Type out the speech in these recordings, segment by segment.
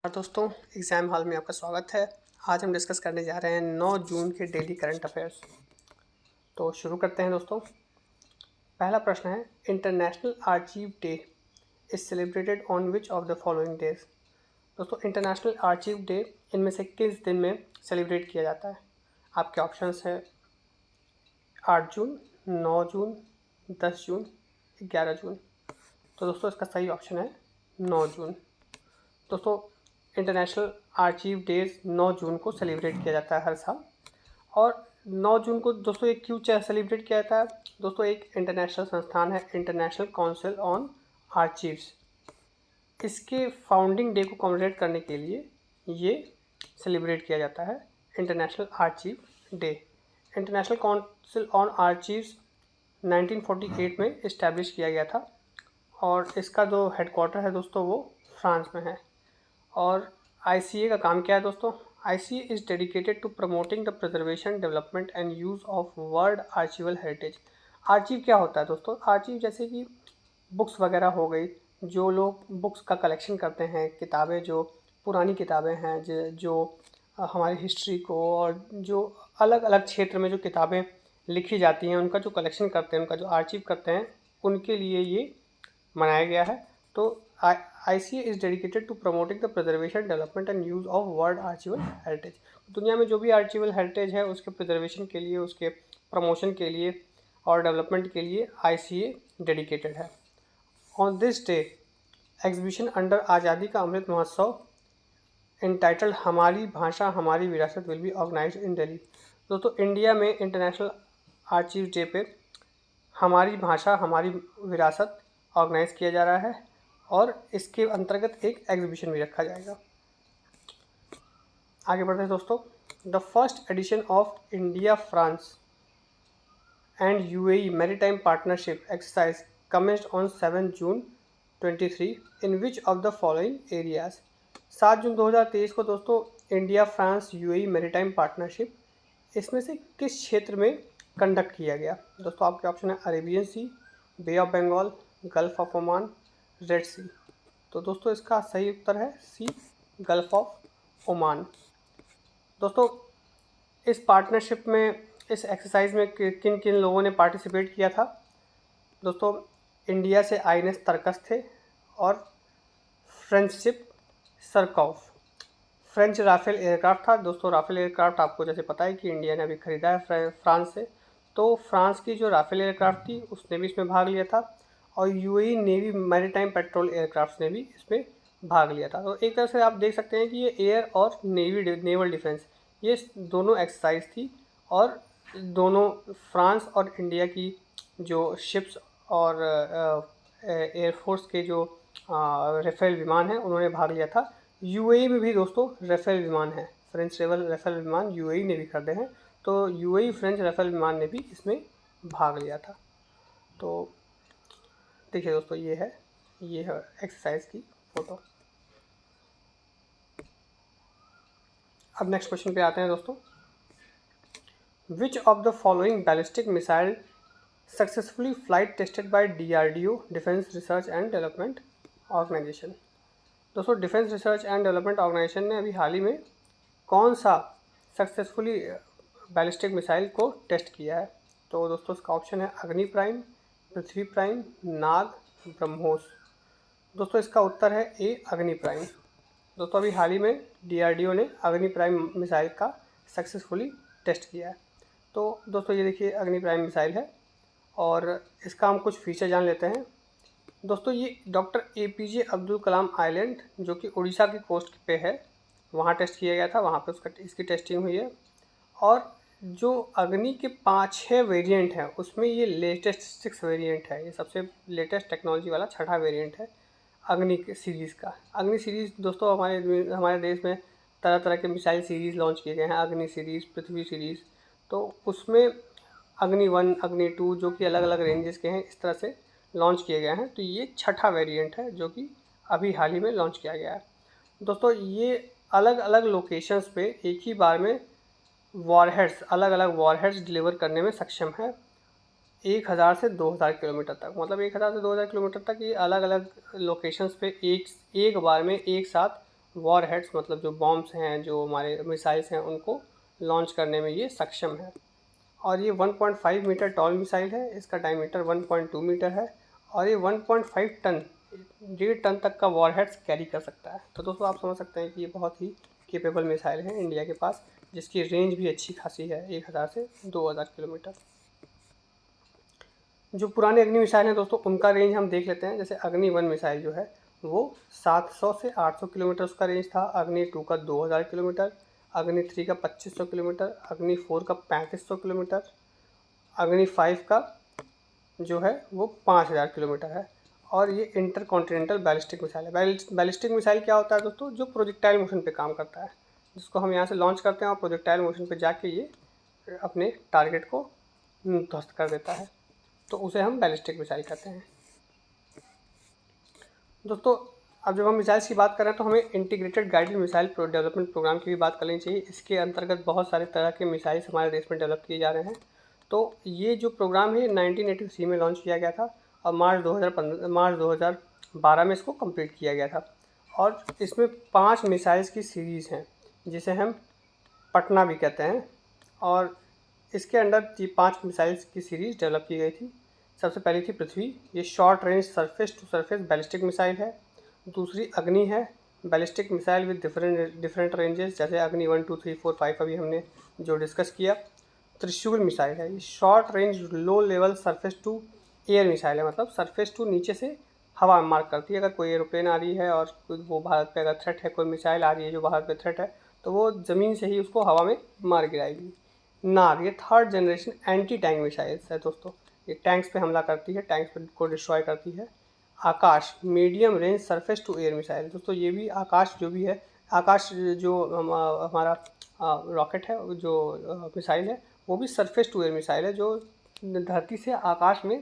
दोस्तों, exam hall में आपका स्वागत है। आज हम डिस्कस करने जा रहे हैं 9 जून के डेली करंट अफेयर्स। तो शुरू करते हैं दोस्तों। पहला प्रश्न है, International Archive day is celebrated on which of the following days. दोस्तों, इंटरनेशनल आर्चीव डे इनमें से किस दिन में सेलिब्रेट किया जाता है? आपके ऑप्शंस हैं 8 जून, 9 जून, 10 जून, 11 जून। तो दोस्तों, इसका सही ऑप्शन है 9 जून। दोस्तों, इंटरनेशनल आर्चीव डेज 9 जून को सेलिब्रेट किया जाता है हर साल। और 9 जून को दोस्तों एक क्यों सेलिब्रेट किया जाता है? दोस्तों, एक इंटरनेशनल संस्थान है इंटरनेशनल काउंसिल ऑन आर्चीव्स। इसके फाउंडिंग डे को कॉमेमोरेट करने के लिए ये सेलिब्रेट किया जाता है International Archive Day. International Council on Archives 1948 में इस्टेब्लिश किया गया था और इसका जो हेडक्वार्टर है दोस्तों वो फ्रांस में है। और ICA का काम क्या है दोस्तों? ICA is dedicated to promoting the preservation, development and use of world archival heritage. Archive क्या होता है दोस्तों? आर्चिव जैसे कि बुक्स वगैरह हो गई, जो लोग बुक्स का कलेक्शन करते हैं, किताबें जो पुरानी किताबें हैं जो हमारी हिस्ट्री को और जो अलग अलग क्षेत्र में जो किताबें लिखी जाती हैं उनका जो कलेक्शन करते हैं, उनका जो आर्चिव करते हैं, उनके लिए ये मनाया गया है। तो ICA is dedicated to promoting the preservation, development and use of world archival heritage. दुनिया में जो भी आर्चिवल हेरिटेज है उसके प्रिजर्वेशन के लिए, उसके प्रमोशन के लिए और डेवलपमेंट के लिए ICA डेडिकेटेड है। On this day exhibition under आज़ादी का अमृत महोत्सव इंटाइटल्ड हमारी भाषा हमारी विरासत विल बी ऑर्गेनाइज्ड इन दिल्ली। दोस्तों, इंडिया में इंटरनेशनल आर्चिव डे पे हमारी भाषा हमारी विरासत ऑर्गेनाइज किया जा रहा है और इसके अंतर्गत एक एग्जीबिशन भी रखा जाएगा। आगे बढ़ते हैं दोस्तों। The first edition of India France and UAE maritime partnership exercise commenced on 7 June 23 in which of the following areas. 7 जून 2023 को दोस्तों India France UAE maritime partnership, इसमें से किस क्षेत्र में कंडक्ट किया गया? दोस्तों, आपके ऑप्शन है Arabian Sea, Bay of Bengal, Gulf of Oman, Red Sea. तो दोस्तों, इसका सही उत्तर है सी, गल्फ ऑफ ओमान। दोस्तों, इस पार्टनरशिप में, इस एक्सरसाइज में किन किन लोगों ने पार्टिसिपेट किया था? दोस्तों, इंडिया से INS तरकस थे और French ship Surcouf. French Rafale aircraft था। दोस्तों, राफेल एयरक्राफ्ट आपको जैसे पता है कि इंडिया ने अभी ख़रीदा है फ्रांस से, तो फ्रांस की जो राफेल एयरक्राफ्ट थी उसने भी इसमें भाग लिया था और UAE navy maritime petrol aircraft ने भी इसमें भाग लिया था। तो एक तरह से आप देख सकते हैं कि ये एयर और नेवल डिफेंस, ये दोनों एक्सरसाइज थी और दोनों फ्रांस और इंडिया की जो शिप्स और एयरफोर्स के जो राफेल विमान हैं उन्होंने भाग लिया था। UAE में भी दोस्तों राफेल विमान है, फ्रेंच राफेल विमान UAE ने भी खरीदे हैं, तो UAE फ्रेंच राफेल विमान ने भी इसमें भाग लिया था। तो देखिए दोस्तों, ये है एक्सरसाइज की फ़ोटो। अब नेक्स्ट क्वेश्चन पे आते हैं दोस्तों। Which of the following ballistic missile successfully flight tested by DRDO Defence Research and Development Organisation. दोस्तों, Defence Research and Development Organisation ने अभी हाल ही में कौन सा सक्सेसफुली बैलिस्टिक मिसाइल को टेस्ट किया है? तो दोस्तों, इसका ऑप्शन है अग्नि प्राइम, पृथ्वी प्राइम, नाग, ब्रह्मोस। दोस्तों, इसका उत्तर है ए, अग्नि प्राइम। दोस्तों, अभी हाल ही में DRDO ने अग्नि प्राइम मिसाइल का सक्सेसफुली टेस्ट किया है। तो दोस्तों, ये देखिए अग्नि प्राइम मिसाइल है और इसका हम कुछ फीचर जान लेते हैं। दोस्तों, ये doctor APJ Abdul Kalam island जो कि उड़ीसा की कोस्ट पे है, वहाँ टेस्ट किया गया था, वहाँ पे इसकी टेस्टिंग हुई है। और जो अग्नि के 5-6 वेरिएंट हैं उसमें ये लेटेस्ट 6 वेरिएंट है, ये सबसे लेटेस्ट टेक्नोलॉजी वाला 6ठा वेरिएंट है अग्नि के सीरीज़ का। अग्नि सीरीज़ दोस्तों हमारे देश में तरह तरह के मिसाइल सीरीज़ लॉन्च किए गए हैं, अग्नि सीरीज़, पृथ्वी सीरीज़। तो उसमें अग्नि 1, अग्नि 2 जो कि अलग अलग रेंजेस के हैं, इस तरह से लॉन्च किए गए हैं। तो ये 6ठा वेरिएंट है जो कि अभी हाल ही में लॉन्च किया गया है। दोस्तों, ये अलग अलग लोकेशंस पे एक ही बार में वॉरहेड्स, अलग अलग वॉरहेड्स डिलीवर करने में सक्षम है 1000 से 2000 किलोमीटर तक। मतलब 1000 से 2000 किलोमीटर तक ये अलग अलग लोकेशंस पे एक बार में एक साथ वॉर हेड्स मतलब जो बॉम्ब्स हैं, जो हमारे मिसाइल्स हैं, उनको लॉन्च करने में ये सक्षम है। और ये 1.5 मीटर टॉल मिसाइल है, इसका डायमीटर 1.2 मीटर है और ये 1.5 टन 1.5 टन तक का वॉरहेड्स कैरी कर सकता है। तो दोस्तों आप समझ सकते हैं कि ये बहुत ही केपेबल मिसाइल है इंडिया के पास, जिसकी रेंज भी अच्छी खासी है, 1000 से 2000 किलोमीटर। जो पुराने अग्नि मिसाइल हैं दोस्तों, उनका रेंज हम देख लेते हैं। जैसे अग्नि 1 मिसाइल जो है वो 700 से 800 किलोमीटर उसका रेंज था, अग्नि 2 का 2000 किलोमीटर, अग्नि 3 का 2500 किलोमीटर, अग्नि 4 का 3500 किलोमीटर, अग्नि 5 का जो है वो 5000 किलोमीटर है। और ये इंटर कॉन्टिनेंटल बैलिस्टिक मिसाइल है। बैलिस्टिक मिसाइल क्या होता है दोस्तों? जो प्रोजेक्टाइल मोशन पे काम करता है, जिसको हम यहाँ से लॉन्च करते हैं और प्रोजेक्टाइल मोशन पे जाके ये अपने टारगेट को ध्वस्त कर देता है, तो उसे हम बैलिस्टिक मिसाइल कहते हैं। दोस्तों अब जब हम मिसाइल्स की बात करें तो हमें integrated guided missile development programme की भी बात कर लेनी चाहिए। इसके अंतर्गत बहुत सारे तरह के मिसाइल्स हमारे देश में डेवलप किए जा रहे हैं। तो ये जो प्रोग्राम है 1983 में लॉन्च किया गया था और मार्च 2012 में इसको कंप्लीट किया गया था। और इसमें 5 मिसाइल्स की सीरीज़ हैं, जिसे हम पटना भी कहते हैं। और इसके अंडर ये 5 मिसाइल्स की सीरीज़ डेवलप की गई थी। सबसे पहली थी पृथ्वी, ये short range surface to surface ballistic missile है। दूसरी अग्नि है, ballistic missile with different ranges, जैसे अग्नि 1, 2, 3, 4, 5 अभी हमने जो डिस्कस किया। त्रिशूल मिसाइल है, ये short range low level surface to air missile है, मतलब सरफेस टू नीचे से हवा में मार्क करती है। अगर कोई एरोप्लेन आ रही है और वो भारत पे अगर थ्रेट है, कोई मिसाइल आ रही है जो भारत पे थ्रेट है, तो वो ज़मीन से ही उसको हवा में मार गिराएगी। नाग, ये 3rd generation anti tank missiles है दोस्तों, ये टैंक्स पे हमला करती है, टैंक्स को डिस्ट्रॉय करती है। Akash, medium range surface to air missile, दोस्तों ये भी आकाश जो भी है, आकाश जो हमारा रॉकेट है, जो मिसाइल है, वो भी सरफेस टू एयर मिसाइल है, जो धरती से आकाश में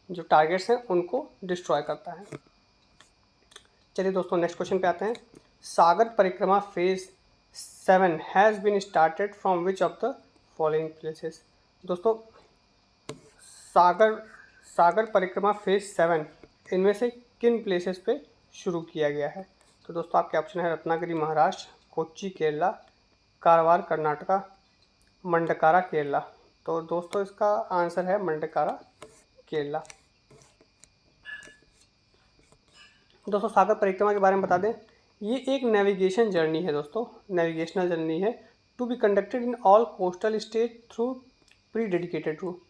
जो टारगेट्स हैं उनको डिस्ट्रॉय करता है। चलिए दोस्तों नेक्स्ट क्वेश्चन पे आते हैं। Sagar Parikrama phase 7 has been started from which of the following places. दोस्तों सागर परिक्रमा फेज 7 इनमें से किन प्लेसेस पे शुरू किया गया है? तो दोस्तों आपके ऑप्शन है रत्नागिरी महाराष्ट्र, कोच्चि केरला, कारवार कर्नाटका, मंडकारा केरला। तो दोस्तों इसका आंसर है मंडकारा केरला। दोस्तों सागर परिक्रमा के बारे में बता दें, ये एक नेविगेशन जर्नी है दोस्तों, नेविगेशनल जर्नी है, to be conducted in all coastal state through pre dedicated route.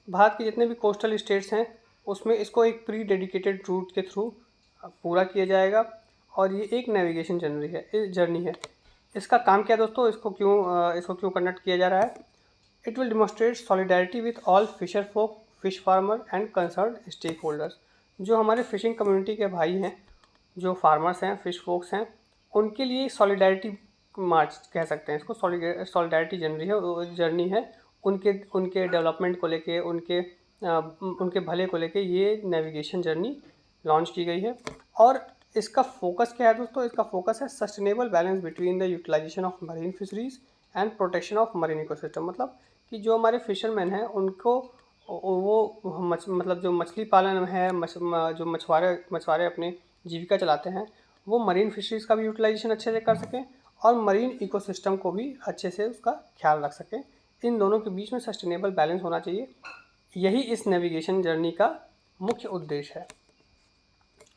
Bharat के जितने भी कोस्टल स्टेट्स हैं उसमें इसको एक प्री डेडिकेटेड रूट के थ्रू पूरा किया जाएगा। और ये एक नेविगेशन जर्नी है। इसका काम क्या दोस्तों, इसको क्यों कंडक्ट किया जा रहा है? It will demonstrate solidarity with all fisherfolk, fish farmer and concern stakeholders. जो हमारे फिशिंग कम्युनिटी के भाई हैं, जो फार्मर्स हैं, फिश फोक्स हैं, उनके लिए सॉलिडारिटी मार्च कह सकते हैं इसको, सॉलिडारिटी जर्नी है। उनके डेवलपमेंट को लेके, उनके भले को लेके ये नेविगेशन जर्नी लॉन्च की गई है। और इसका फोकस क्या है दोस्तों? इसका फोकस है sustainable balance between the utilisation of marine fisheries and protection of marine ecosystem. मतलब कि जो हमारे फिशरमैन हैं उनको मतलब जो मछली पालन है, जो मछुआरे अपने जीविका चलाते हैं, वो मरीन फिशरीज़ का भी यूटिलाइजेशन अच्छे से कर सकें और मरीन इकोसिस्टम को भी अच्छे से उसका ख्याल रख सकें। इन दोनों के बीच में सस्टेनेबल बैलेंस होना चाहिए, यही इस नेविगेशन जर्नी का मुख्य उद्देश्य है।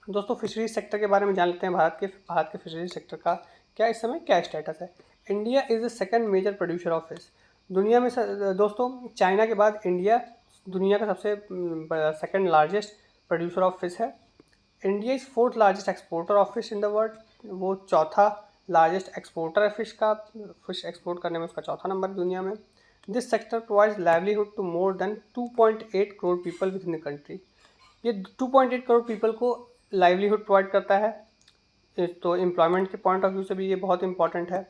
दोस्तों फिशरीज सेक्टर के बारे में जान लेते हैं। भारत के फिशरीज सेक्टर का इस समय क्या स्टेटस है? India is the second major producer of fish. दुनिया में दोस्तों चाइना के बाद इंडिया दुनिया का सबसे second largest producer of fish है। India is 4th largest exporter of fish in the world, वो चौथा लार्जेस्ट एक्सपोर्टर है फिश एक्सपोर्ट करने में उसका चौथा नंबर दुनिया में। This sector provides livelihood to more than 2.8 crore people within the country. ये 2.8 करोड़ पीपल को लाइवलीहुड प्रोवाइड करता है, तो एम्प्लॉयमेंट के पॉइंट ऑफ व्यू से भी ये बहुत इंपॉर्टेंट है।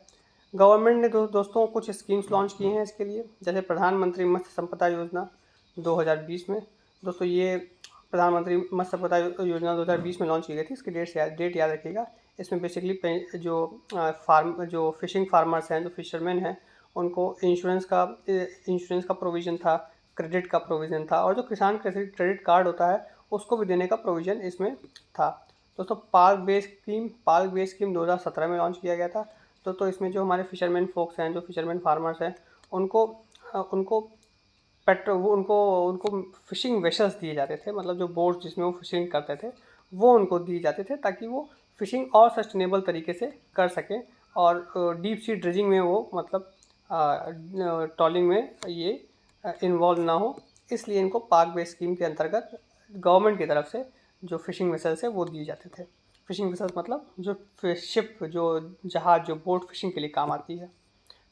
गवर्नमेंट ने दोस्तों कुछ स्कीम्स लॉन्च की हैं इसके लिए, जैसे प्रधानमंत्री मत्स्य संपदा योजना 2020 में। दोस्तों ये प्रधानमंत्री मत्स्य संपदा योजना 2020 में लॉन्च की गई थी, इसकी डेट याद रखिएगा। इसमें बेसिकली जो फिशिंग फार्मर्स हैं, जो फिशरमैन हैं, उनको इंश्योरेंस का प्रोविज़न था, क्रेडिट का प्रोविज़न था, और जो किसान क्रेडिट कार्ड होता है उसको भी देने का प्रोविज़न इसमें था। दोस्तों पार्क बेस स्कीम 2017 में लॉन्च किया गया था। तो इसमें जो हमारे फिशरमैन फोक्स हैं, जो फिशरमैन फार्मर्स हैं, उनको उनको उनको फिशिंग वेसल्स दिए जाते थे, मतलब जो बोट्स जिसमें वो फिशिंग करते थे वो उनको दिए जाते थे, ताकि वो फिशिंग और सस्टेनेबल तरीके से कर सकें और डीप सी ड्रेजिंग में वो मतलब ट्रॉलिंग में ये इन्वॉल्व ना हो। इसलिए इनको पार्क बेस स्कीम के अंतर्गत गवर्नमेंट की तरफ से जो फिशिंग वेसल्स है वो दिए जाते थे। फिशिंग वेसल्स मतलब जो शिप, जो जहाज, जो बोट फिशिंग के लिए काम आती है।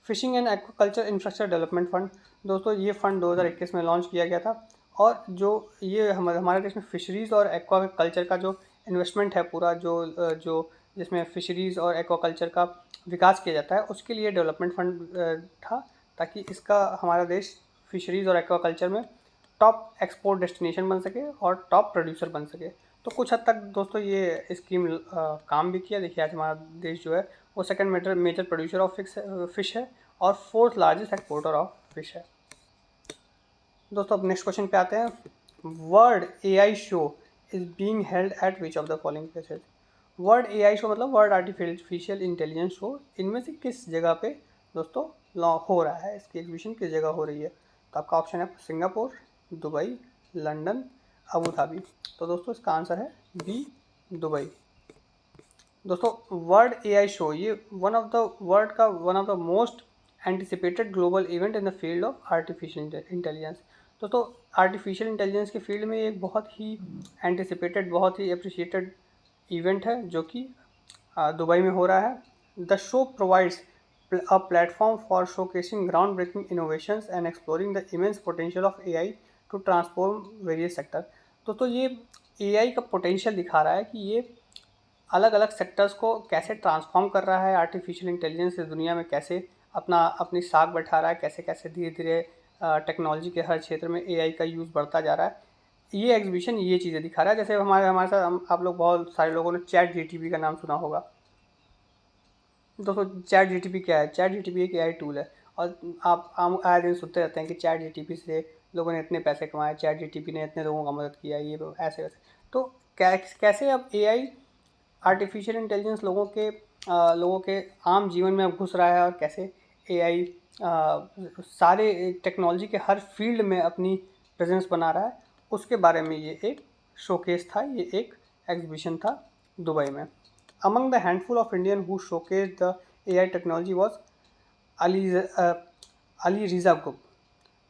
Fishing and aquaculture infrastructure development fund, दोस्तों ये फंड 2021 में लॉन्च किया गया था। और जो ये हमारे देश में फिशरीज़ और एक्वाकल्चर का जो इन्वेस्टमेंट है पूरा, जो जिसमें फिशरीज़ और एक्वाकल्चर का विकास किया जाता है, उसके लिए डेवलपमेंट फंड था, ताकि इसका हमारा देश फिशरीज़ और एक्वाकल्चर में टॉप एक्सपोर्ट डेस्टिनेशन बन सके और टॉप प्रोड्यूसर बन सके। तो कुछ हद तक दोस्तों ये स्कीम काम भी किया। देखिए आज हमारा देश जो है वो second major producer of fish है और fourth largest exporter of fish है। दोस्तों अब नेक्स्ट क्वेश्चन पे आते हैं। World AI show is being held at which of the following places. World AI show मतलब वर्ल्ड आर्टिफिशियल इंटेलिजेंस शो, इनमें से किस जगह पे दोस्तों हो रहा है, इसकी एग्जीबिशन किस जगह हो रही है? तो आपका ऑप्शन है Singapore, Dubai, London, Abu Dhabi. तो दोस्तों इसका आंसर है बी, दुबई। दोस्तों वर्ल्ड एआई शो ये one of the most anticipated global event in the field of artificial intelligence. तो आर्टिफिशियल इंटेलिजेंस की फील्ड में एक बहुत ही एंटिसिपेटेड, बहुत ही अप्रिशिएटेड इवेंट है जो कि दुबई में हो रहा है। The show provides a platform for showcasing groundbreaking innovations and exploring the immense potential of AI to transform various sectors। तो ये AI का पोटेंशियल दिखा रहा है कि ये अलग अलग सेक्टर्स को कैसे ट्रांसफॉर्म कर रहा है, आर्टिफिशियल इंटेलिजेंस इस दुनिया में कैसे अपनी साख बैठा रहा है, कैसे कैसे धीरे धीरे टेक्नोलॉजी के हर क्षेत्र में AI का यूज़ बढ़ता जा रहा है। ये एग्जीबिशन ये चीज़ें दिखा रहा है। जैसे हमारे साथ आप लोग, बहुत सारे लोगों ने चैट जीटीपी का नाम सुना होगा। दोस्तों चैट जीटीपी क्या है? चैट जीटीपी एक AI टूल है और आप आए दिन सुनते रहते हैं कि चैट जीटीपी से लोगों ने इतने पैसे कमाए, चैट जीटीपी ने इतने लोगों का मदद किया, ये ऐसे वैसे। तो कैसे अब AI आर्टिफिशियल इंटेलिजेंस लोगों के आम जीवन में अब घुस रहा है और कैसे AI सारे टेक्नोलॉजी के हर फील्ड में अपनी प्रेजेंस बना रहा है, उसके बारे में ये एक शोकेस था, ये एक एग्जीबिशन था दुबई में। Among the handful of Indian who showcased the AI technology was Ali Riza Group।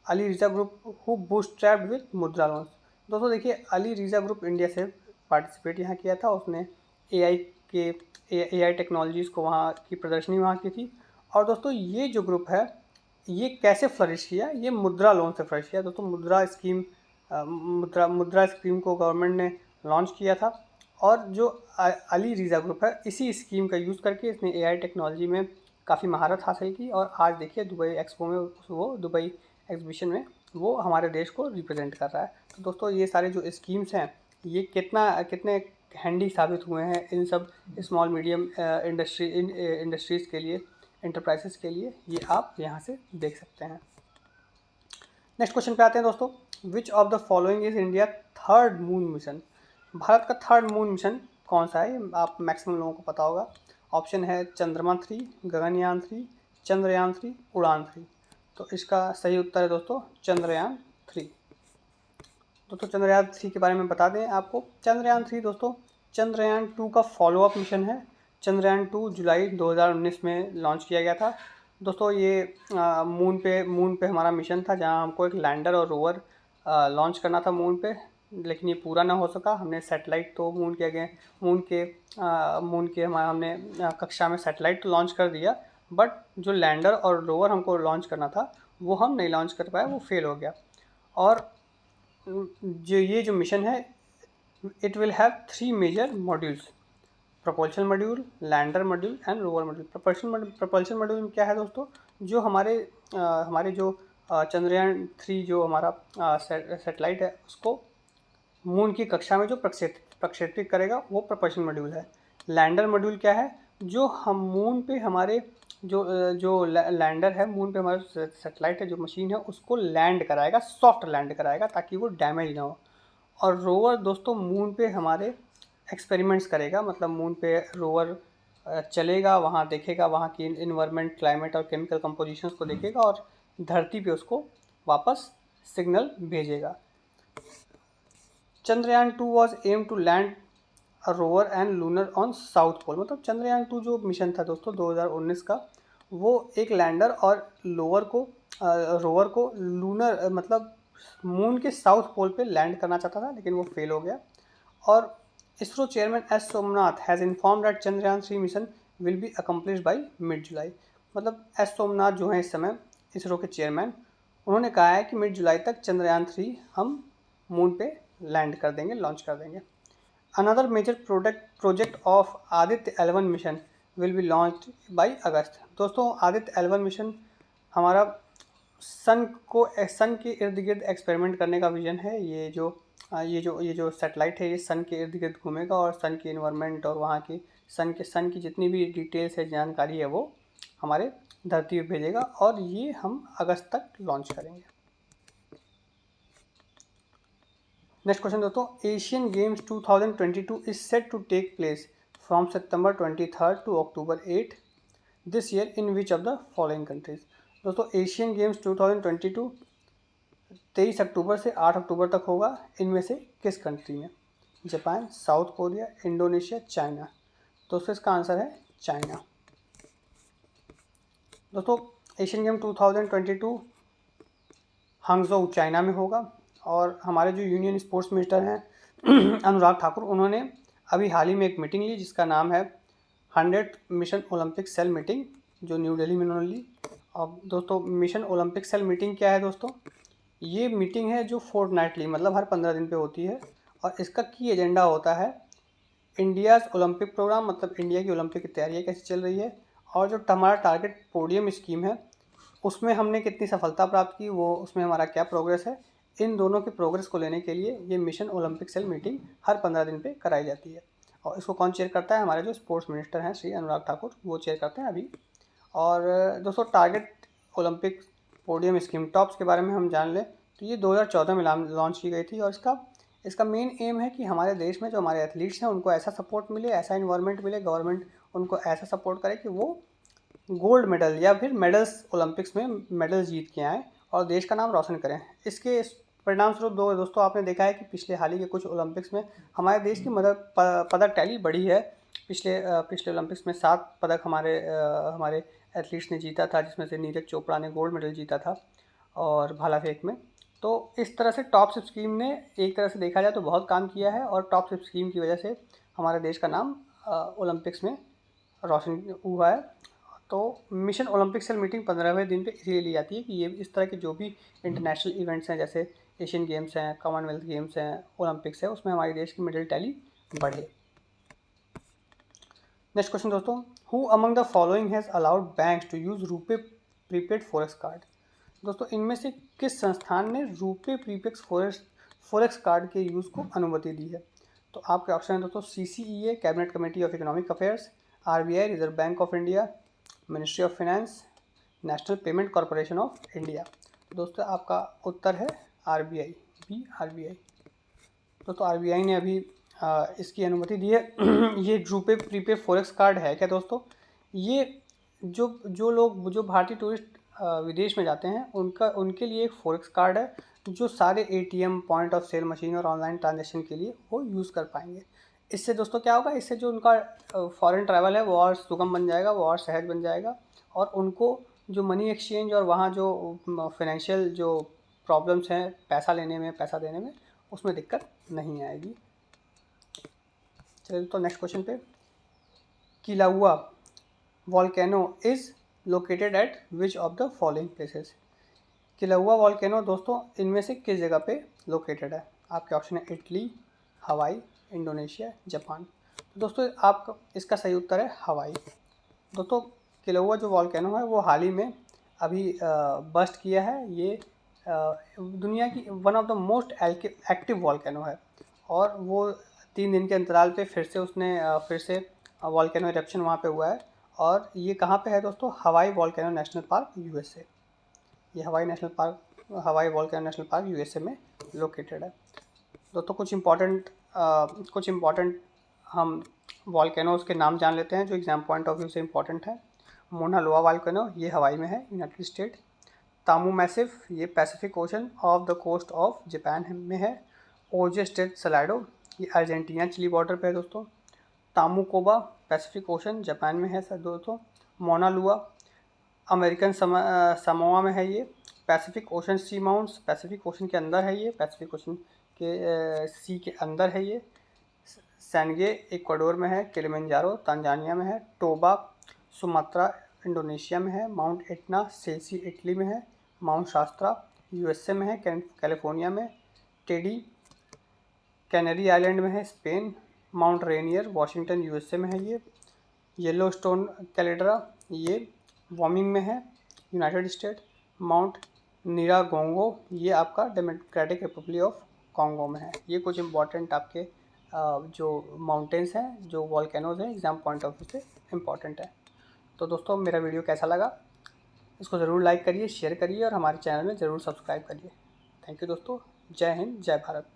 Ali Reeza group who bootstrapped with मुद्रा लोन्स। दोस्तों देखिए अली रीज़ा ग्रुप इंडिया से पार्टिसिपेट यहाँ किया था, उसने AI टेक्नोलॉजीज़ को वहाँ की प्रदर्शनी वहाँ की थी। और दोस्तों ये जो ग्रुप है ये कैसे फ्लरिश किया? ये मुद्रा लोन से फ्लरिश किया। दोस्तों मुद्रा स्कीम को गवर्नमेंट ने लॉन्च किया था और जो अली रीज़ा ग्रुप है इसी स्कीम का यूज़ करके इसने AI टेक्नोलॉजी में काफ़ी महारत हासिल की और आज देखिए दुबई एक्सपो में, वो दुबई एग्जीबिशन में वो हमारे देश को रिप्रेजेंट कर रहा है। तो दोस्तों ये सारे जो स्कीम्स हैं ये कितने हैंडी साबित हुए हैं इन सब स्मॉल मीडियम इंडस्ट्रीज़ के लिए, इंटरप्राइजेस के लिए, ये आप यहाँ से देख सकते हैं। नेक्स्ट क्वेश्चन पे आते हैं दोस्तों। Which of the following is India third moon mission. Bharat का थर्ड मून मिशन कौन सा है? आप मैक्सिमम लोगों को पता होगा। ऑप्शन है चंद्रमा 3, गगनयान 3, चंद्रयान 3, उड़ान 3। तो इसका सही उत्तर है दोस्तों चंद्रयान 3। दोस्तों चंद्रयान 3 के बारे में बता दें आपको। चंद्रयान 3 दोस्तों चंद्रयान 2 का फॉलोअप मिशन है। चंद्रयान 2 जुलाई 2019 में लॉन्च किया गया था। दोस्तों ये मून पे हमारा मिशन था, जहां हमको एक लैंडर और रोवर लॉन्च करना था मून पे, लेकिन ये पूरा ना हो सका। हमने सैटेलाइट तो मून के हमने कक्षा में सैटेलाइट तो लॉन्च कर दिया, बट जो लैंडर और रोवर हमको लॉन्च करना था वो हम नहीं लॉन्च कर पाए, वो फेल हो गया। और जो मिशन है it will have 3 major modules: propulsion module, lander module and rover module. Propulsion module में क्या है दोस्तों? जो हमारे जो चंद्रयान 3 जो हमारा सैटेलाइट है उसको मून की कक्षा में जो प्रक्षेपित करेगा वो प्रपोल्शन मॉड्यूल है। लैंडर मॉड्यूल क्या है? जो हम मून पे हमारे जो लैंडर है, मून पे हमारा सैटेलाइट है, जो मशीन है, उसको लैंड कराएगा, सॉफ्ट लैंड कराएगा ताकि वो डैमेज ना हो। और रोवर दोस्तों मून पे हमारे एक्सपेरिमेंट्स करेगा, मतलब मून पे रोवर चलेगा, वहाँ देखेगा, वहाँ की इन्वायरमेंट, क्लाइमेट और केमिकल कंपोजिशंस को देखेगा और धरती पे उसको वापस सिग्नल भेजेगा। Chandrayaan 2 was aim to land a rover and lunar on south pole. मतलब चंद्रयान 2 जो मिशन था दोस्तों 2019 का, वो एक लैंडर और रोवर को लूनर मतलब मून के साउथ पोल पे लैंड करना चाहता था, लेकिन वो फेल हो गया। और ISRO chairman S Somanath has inform that Chandrayaan 3 mission will be accomplish by mid July. मतलब एस सोमनाथ जो हैं इस समय इसरो के चेयरमैन, उन्होंने कहा है कि मिड जुलाई तक चंद्रयान 3 हम मून पे लैंड कर देंगे, लॉन्च कर देंगे। Another major project of Aditya L1 mission will be launch by August. दोस्तों आदित्य L1 मिशन हमारा सन के इर्द गिर्द एक्सपेरिमेंट करने का विजन है। ये जो सैटेलाइट है ये सन के इर्द गिर्द घूमेगा और सन की इन्वायरमेंट और वहाँ की सन की जितनी भी डिटेल्स है, जानकारी है, वो हमारे धरती पे भेजेगा और ये हम अगस्त तक लॉन्च करेंगे। नेक्स्ट क्वेश्चन दोस्तों, Asian Games 2022 is set to take place from September 23 to October 8 this year in which of the following countries. दोस्तों एशियन गेम्स 2022 23 अक्टूबर से 8 अक्टूबर तक होगा। इनमें से किस कंट्री में? Japan, south Korea, Indonesia, China. दोस्तों इसका आंसर है चाइना। दोस्तों एशियन गेम 2022 हांगझोउ चाइना में होगा और हमारे जो यूनियन स्पोर्ट्स मिनिस्टर हैं अनुराग ठाकुर, उन्होंने अभी हाल ही में एक मीटिंग ली जिसका नाम है 100th mission Olympic cell meeting, जो न्यू दिल्ली में उन्होंने ली। अब दोस्तों मिशन ओलंपिक सेल मीटिंग क्या है दोस्तों? ये मीटिंग है जो फोर्टनाइटली मतलब हर 15 दिन पे होती है और इसका की एजेंडा होता है इंडियाज़ ओलंपिक प्रोग्राम, मतलब इंडिया की ओलंपिक की तैयारियाँ कैसी चल रही है और जो हमारा टारगेट पोडियम स्कीम है उसमें हमने कितनी सफलता प्राप्त की, वो उसमें हमारा क्या प्रोग्रेस है। इन दोनों की प्रोग्रेस को लेने के लिए ये मिशन ओलंपिक सेल मीटिंग हर 15 दिन पे कराई जाती है और इसको कौन चेयर करता है? हमारे जो स्पोर्ट्स मिनिस्टर हैं श्री अनुराग ठाकुर, वो चेयर करते हैं अभी। और दोस्तों target Olympic podium scheme tops के बारे में हम जान लें तो ये 2014 में लॉन्च की गई थी और इसका मेन एम है कि हमारे देश में जो हमारे एथलीट्स हैं उनको ऐसा सपोर्ट मिले, ऐसा इन्वायरमेंट मिले, गवर्नमेंट उनको ऐसा सपोर्ट करे कि वो गोल्ड मेडल या फिर मेडल्स ओलंपिक्स में मेडल जीत के आएँ और देश का नाम रोशन करें। इसके परिणाम स्वरूप दोस्तों आपने देखा है कि पिछले हाल ही के कुछ ओलंपिक्स में हमारे देश की पदक टैली बढ़ी है। पिछले ओलंपिक्स में 7 पदक हमारे एथलीट्स ने जीता था, जिसमें से नीरज चोपड़ा ने गोल्ड मेडल जीता था और भाला फेंक में। तो इस तरह से टॉप सिप स्कीम ने एक तरह से देखा जाए तो बहुत काम किया है और टॉप सिप स्कीम की वजह से हमारे देश का नाम ओलंपिक्स में रोशन हुआ है। तो मिशन ओलंपिक सेल मीटिंग 15वें दिन पे इसलिए ली जाती है कि ये इस तरह के जो भी इंटरनेशनल इवेंट्स हैं, जैसे एशियन गेम्स हैं, कॉमनवेल्थ गेम्स हैं, ओलंपिक्स है, उसमें हमारे देश की मेडल टैली बढ़े। नेक्स्ट क्वेश्चन दोस्तों, who among the following has allowed banks to use RuPay prepaid forex card. दोस्तों इनमें से किस संस्थान ने रुपे प्रीपेड फॉरेक्स कार्ड के यूज़ को अनुमति दी है? तो आपके ऑप्शन है दोस्तों CCEA cabinet committee of economic affairs, RBI reserve bank of India, ministry of finance, national payment corporation of India. दोस्तों आपका उत्तर है RBI, RBI। दोस्तों RBI ने अभी इसकी अनुमति दी है। ये रुपे प्रीपेड फॉरेक्स कार्ड है क्या दोस्तों? ये जो भारतीय टूरिस्ट विदेश में जाते हैं उनके लिए एक फॉरेक्स कार्ड है जो सारे ATM, point of sale machine और ऑनलाइन ट्रांजेक्शन के लिए वो यूज़ कर पाएंगे। इससे दोस्तों क्या होगा, इससे जो उनका फॉरेन ट्रैवल है वो और सुगम बन जाएगा, वो और सहज बन जाएगा और उनको जो मनी एक्सचेंज और वहाँ जो फाइनेंशियल जो प्रॉब्लम्स हैं पैसा लेने में, पैसा देने में, उसमें दिक्कत नहीं आएगी। चलिए तो नेक्स्ट क्वेश्चन पे, किलाउआ volcano is located at which of the following places. किलाउआ volcano दोस्तों इनमें से किस जगह पे लोकेटेड है? आपके ऑप्शन है इटली, हवाई, इंडोनेशिया, जापान। तो दोस्तों आप इसका सही उत्तर है हवाई। दोस्तों किलाउआ जो वॉल्केनो है वो हाल ही में अभी बस्ट किया है। ये दुनिया की one of the most active volcano है और वो 3 दिन के अंतराल पे फिर से वॉल्केनो इरप्शन वहाँ पे हुआ है और ये कहाँ पे है दोस्तों? हवाई वॉल्केनो नेशनल पार्क USA। ये हवाई वॉल्केनो नेशनल पार्क USA में लोकेटेड है। दोस्तों कुछ इम्पॉर्टेंट हम वॉल्केनोज के नाम जान लेते हैं जो एग्जाम पॉइंट ऑफ व्यू से इम्पॉर्टेंट है। मोना लोआ वॉल्केनो, ये हवाई में है, यूनाइटेड स्टेट। तामू मैसिव, ये Pacific Ocean off the coast of Japan में है। ओजे स्टेट सलाडो, ये अर्जेंटीना चिली बॉर्डर पे है दोस्तों। तामू कोबा, पैसिफिक ओशन जापान में है सर दोस्तों। मोना लुआ, अमेरिकन समोआ में है ये। पैसिफिक ओशन सी माउंट्स, पैसिफिक ओशन के अंदर है ये, पैसिफिक ओशन के सी के अंदर है ये। सैनगे इक्वाडोर में है। किलिमंजारो तंजानिया में है। टोबा सुमात्रा इंडोनेशिया में है। माउंट एटना सेल्सी इटली में है। माउंट शास्त्रा यूएसए में है, कैलिफोर्निया में। टेडी कैनरी आइलैंड में है, Spain. Mount Rainier Washington USA में है ये। येलोस्टोन कैलेड्रा, ये वार्मिंग में है, यूनाइटेड स्टेट। माउंट निरागोंगो, ये आपका डेमोक्रेटिक रिपब्लिक ऑफ कॉन्गो में है। ये कुछ इंपॉर्टेंट आपके जो माउंटेन्स हैं, जो वॉल्केनोज हैं, एग्जाम पॉइंट ऑफ व्यू से इम्पॉर्टेंट है। तो दोस्तों मेरा वीडियो कैसा लगा, इसको ज़रूर लाइक करिए, शेयर करिए और हमारे चैनल में ज़रूर सब्सक्राइब करिए। थैंक यू दोस्तों। जय हिंद, जय भारत।